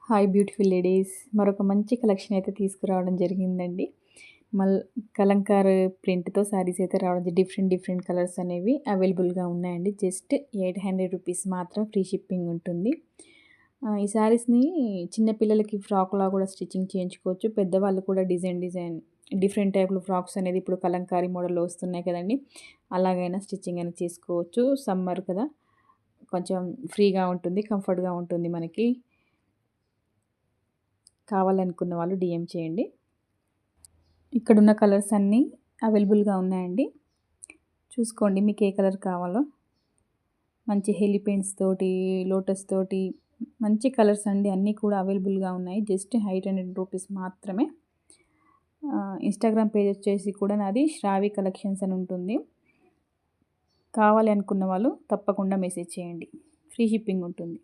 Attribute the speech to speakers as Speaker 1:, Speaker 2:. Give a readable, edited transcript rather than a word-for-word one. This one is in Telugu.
Speaker 1: హాయ్ బ్యూటిఫుల్ లేడీస్, మరొక మంచి కలెక్షన్ అయితే తీసుకురావడం జరిగిందండి. మల్ కలంకార్ ప్రింట్‌తో శారీస్ అయితే రావడం డిఫరెంట్ కలర్స్ అనేవి అవైలబుల్‌గా ఉన్నాయండి. జస్ట్ 800 రూపీస్ మాత్రం ఫ్రీ షిప్పింగ్ ఉంటుంది. ఈ శారీస్‌ని చిన్న పిల్లలకి ఫ్రాక్‌లా కూడా స్టిచ్చింగ్ చేయించుకోవచ్చు. పెద్దవాళ్ళు కూడా డిజైన్ డిఫరెంట్ టైప్‌లో ఫ్రాక్స్ అనేది ఇప్పుడు కలంకారీ మోడల్‌లో వస్తున్నాయి కదండీ! అలాగైనా స్టిచ్చింగ్ అనేది చేసుకోవచ్చు. సమ్మర్ కదా! కొంచెం ఫ్రీగా ఉంటుంది, కంఫర్ట్‌గా ఉంటుంది మనకి. కావాలనుకున్న వాళ్ళు డీఎం చేయండి. ఇక్కడున్న కలర్స్ అన్నీ అవైలబుల్‌గా ఉన్నాయండి. చూసుకోండి మీకు ఏ కలర్ కావాలో. మంచి హెలి పెయింట్స్ తోటి, లోటస్ తోటి మంచి కలర్స్ అండి. అన్నీ కూడా అవైలబుల్‌గా ఉన్నాయి. జస్ట్ 800 రూపీస్ మాత్రమే. ఇన్‌స్టాగ్రామ్ పేజ్ వచ్చేసి కూడా నాది శ్రావి కలెక్షన్స్ అని ఉంటుంది. కావాలి అనుకున్న వాళ్ళు తప్పకుండా మెసేజ్ చేయండి. ఫ్రీ షిప్పింగ్ ఉంటుంది.